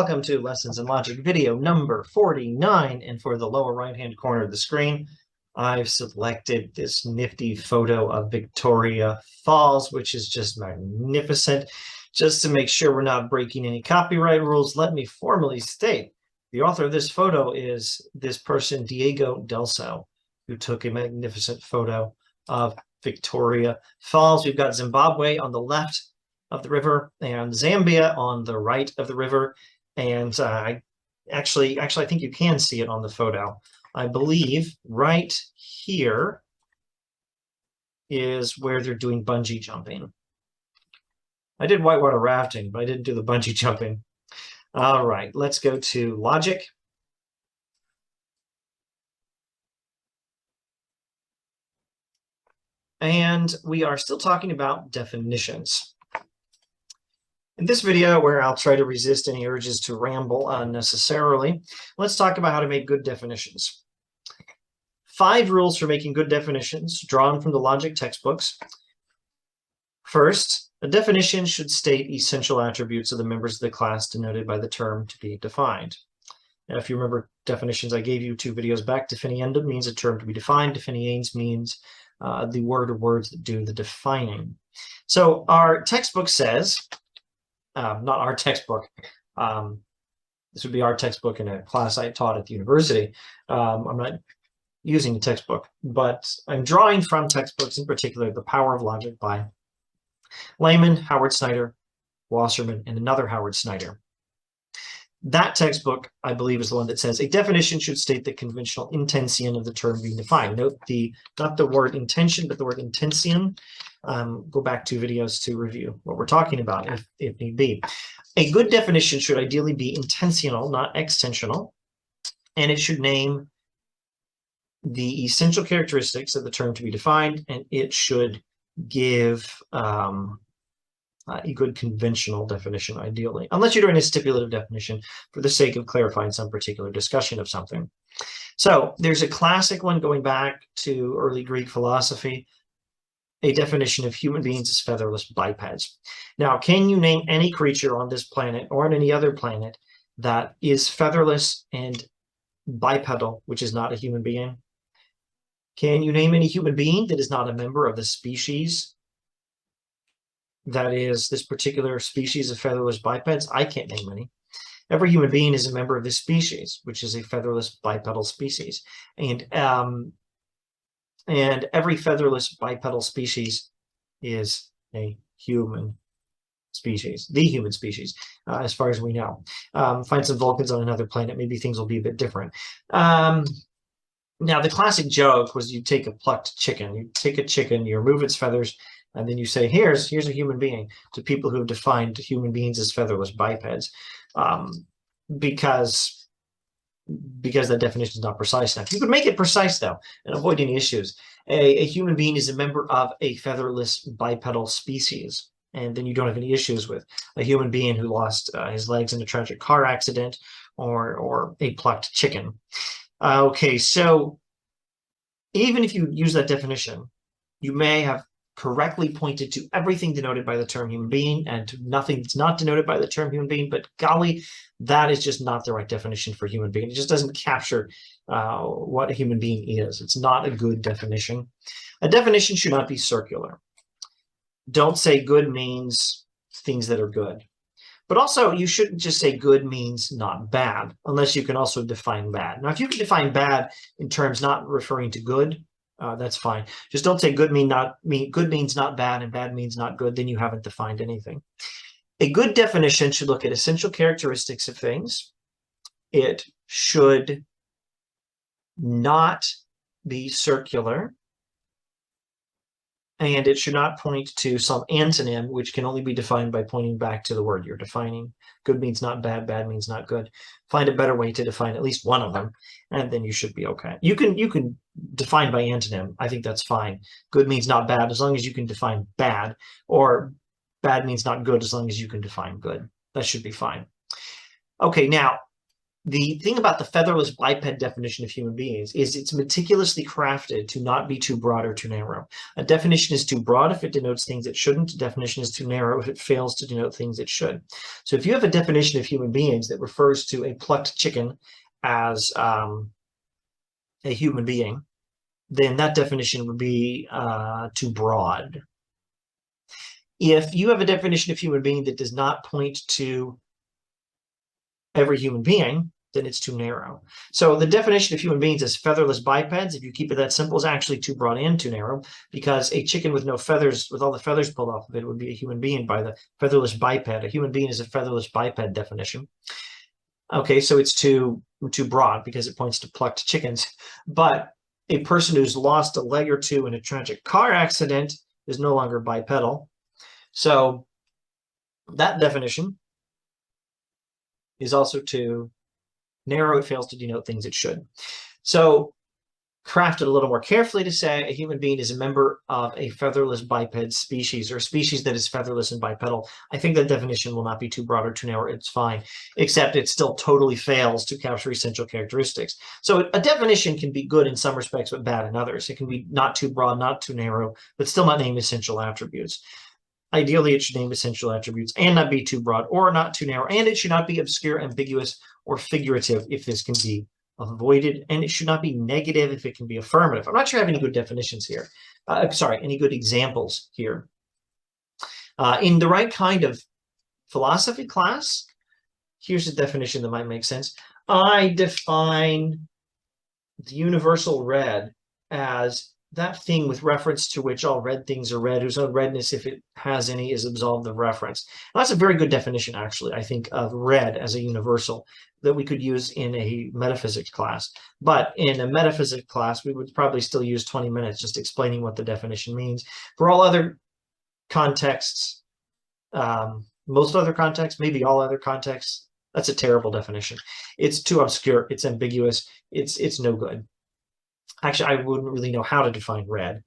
welcome to Lessons in Logic video number 49. And for the lower right-hand corner of the screen, I've selected this nifty photo of Victoria Falls, which is just magnificent. Just to make sure we're not breaking any copyright rules, let me formally state the author of this photo is this person, Diego Delso, who took a magnificent photo of Victoria Falls. We've got Zimbabwe on the left of the river and Zambia on the right of the river. And I think you can see it on the photo. I believe right here is where they're doing bungee jumping. I did whitewater rafting, but I didn't do the bungee jumping. All right, let's go to logic. And we are still talking about definitions. In this video, where I'll try to resist any urges to ramble unnecessarily, let's talk about how to make good definitions. 5 rules for making good definitions drawn from the logic textbooks. First, a definition should state essential attributes of the members of the class denoted by the term to be defined. Now, if you remember definitions I gave you 2 videos back, definiendum means a term to be defined. Definiens means the word or words that do the defining. So our textbook says, not our textbook. This would be our textbook in a class I taught at the university. I'm not using the textbook, but I'm drawing from textbooks, in particular, The Power of Logic by Lehman, Howard Snyder, Wasserman, and another Howard Snyder. That textbook, I believe, is the one that says a definition should state the conventional intension of the term being defined. Note not the word intention, but the word intension. Go back 2 videos to review what we're talking about if need be. A good definition should ideally be intentional, not extensional, and it should name the essential characteristics of the term to be defined, and it should give a good conventional definition, ideally, unless you're doing a stipulative definition for the sake of clarifying some particular discussion of something. So there's a classic one going back to early Greek philosophy. A definition of human beings is featherless bipeds. Now, can you name any creature on this planet or on any other planet that is featherless and bipedal, which is not a human being? Can you name any human being that is not a member of the species that is this particular species of featherless bipeds? I can't name any. Every human being is a member of this species, which is a featherless bipedal species. And every featherless bipedal species is a human species, the human species, as far as we know. Find some Vulcans on another planet, maybe things will be a bit different. Now, the classic joke was you take a plucked chicken. You take a chicken, you remove its feathers, and then you say, here's a human being, to people who have defined human beings as featherless bipeds, because that definition is not precise enough. You could make it precise, though, and avoid any issues. A human being is a member of a featherless bipedal species, and then you don't have any issues with a human being who lost his legs in a tragic car accident or a plucked chicken. Okay, so even if you use that definition, you may have correctly pointed to everything denoted by the term human being and to nothing that's not denoted by the term human being, but golly, that is just not the right definition for human being. It just doesn't capture what a human being is. It's not a good definition. A definition should not be circular. Don't say good means things that are good. But also, you shouldn't just say good means not bad, unless you can also define bad. Now, if you can define bad in terms not referring to good, that's fine. Just don't say good means not bad and bad means not good. Then you haven't defined anything. A good definition should look at essential characteristics of things. It should not be circular. And it should not point to some antonym, which can only be defined by pointing back to the word you're defining. Good means not bad, bad means not good. Find a better way to define at least one of them, and then you should be okay. You can define by antonym. I think that's fine. Good means not bad, as long as you can define bad, or bad means not good, as long as you can define good. That should be fine. Okay, now, The thing about the featherless biped definition of human beings is it's meticulously crafted to not be too broad or too narrow. A definition is too broad if it denotes things it shouldn't. A definition is too narrow if it fails to denote things it should. So if you have a definition of human beings that refers to a plucked chicken as a human being, then that definition would be too broad. If you have a definition of human being that does not point to every human being, then it's too narrow. So the definition of human beings as featherless bipeds, if you keep it that simple, is actually too broad and too narrow, because a chicken with no feathers, with all the feathers pulled off of it, would be a human being by the featherless biped. A human being is a featherless biped definition. Okay, so it's too broad because it points to plucked chickens. But a person who's lost a leg or two in a tragic car accident is no longer bipedal. So that definition is also too narrow. It fails to denote things it should. So crafted a little more carefully to say a human being is a member of a featherless biped species, or a species that is featherless and bipedal. I think that definition will not be too broad or too narrow. It's fine, except it still totally fails to capture essential characteristics. So a definition can be good in some respects, but bad in others. It can be not too broad, not too narrow, but still not name essential attributes. Ideally, it should name essential attributes and not be too broad or not too narrow, and it should not be obscure, ambiguous, or figurative if this can be avoided, and it should not be negative if it can be affirmative. I'm not sure I have any good definitions here. Any good examples here. In the right kind of philosophy class, here's a definition that might make sense. I define the universal red as that thing with reference to which all red things are red, whose own redness, if it has any, is absolved of reference. Now, that's a very good definition, actually, I think, of red as a universal that we could use in a metaphysics class. But in a metaphysics class, we would probably still use 20 minutes just explaining what the definition means. For all other contexts, most other contexts, maybe all other contexts, that's a terrible definition. It's too obscure. It's ambiguous. It's no good. Actually, I wouldn't really know how to define red,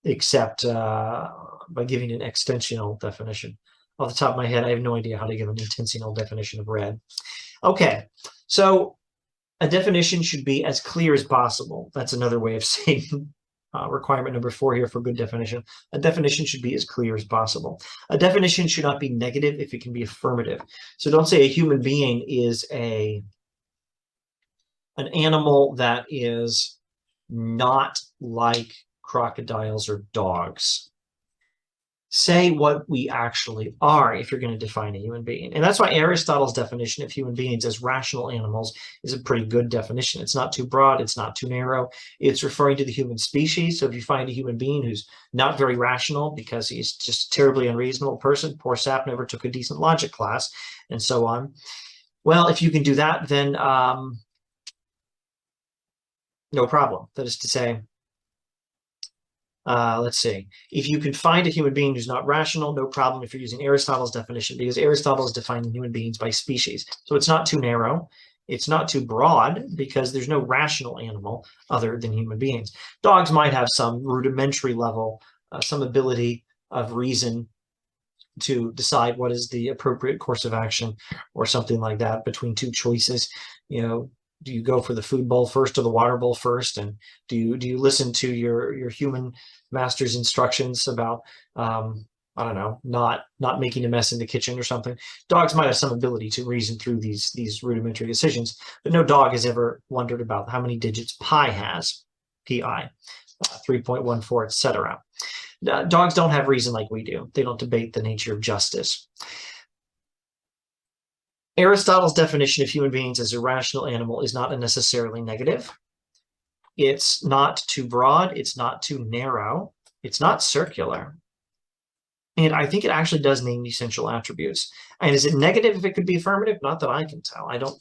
except by giving an extensional definition. Off the top of my head, I have no idea how to give an intensional definition of red. Okay, so a definition should be as clear as possible. That's another way of saying requirement number 4 here for good definition. A definition should be as clear as possible. A definition should not be negative if it can be affirmative. So don't say a human being is an animal that is not like crocodiles or dogs. Say what we actually are if you're going to define a human being. And that's why Aristotle's definition of human beings as rational animals is a pretty good definition. It's not too broad. It's not too narrow. It's referring to the human species. So if you find a human being who's not very rational because he's just a terribly unreasonable person, poor sap, never took a decent logic class, and so on. Well, if you can do that, then no problem. That is to say, let's see. If you can find a human being who's not rational, no problem if you're using Aristotle's definition, because Aristotle is defining human beings by species. So it's not too narrow. It's not too broad because there's no rational animal other than human beings. Dogs might have some rudimentary level, some ability of reason to decide what is the appropriate course of action or something like that between two choices. You know, do you go for the food bowl first or the water bowl first? And do you listen to your human master's instructions about I don't know, not making a mess in the kitchen or something? Dogs might have some ability to reason through these rudimentary decisions, but no dog has ever wondered about how many digits pi has, pi, 3.14, etc. Dogs don't have reason like we do. They don't debate the nature of justice. Aristotle's definition of human beings as a rational animal is not necessarily negative. It's not too broad. It's not too narrow. It's not circular. And I think it actually does name essential attributes. And is it negative if it could be affirmative? Not that I can tell. I don't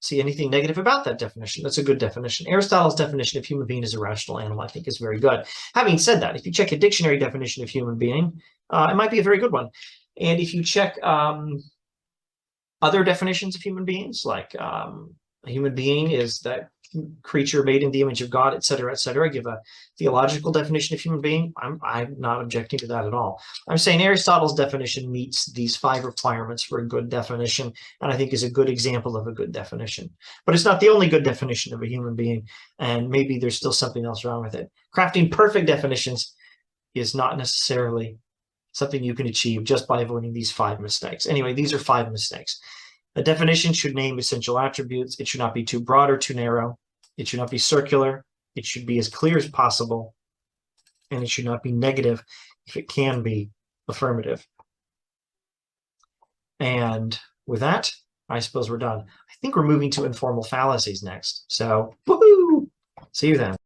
see anything negative about that definition. That's a good definition. Aristotle's definition of human being as a rational animal, I think, is very good. Having said that, if you check a dictionary definition of human being, it might be a very good one. And if you check other definitions of human beings, like a human being is that creature made in the image of God, etc., etc. Give a theological definition of human being. I'm not objecting to that at all. I'm saying Aristotle's definition meets these 5 requirements for a good definition, and I think is a good example of a good definition. But it's not the only good definition of a human being, and maybe there's still something else wrong with it. Crafting perfect definitions is not necessarily something you can achieve just by avoiding these 5 mistakes. Anyway, these are 5 mistakes. A definition should name essential attributes. It should not be too broad or too narrow. It should not be circular. It should be as clear as possible. And it should not be negative if it can be affirmative. And with that, I suppose we're done. I think we're moving to informal fallacies next. So, woohoo! See you then.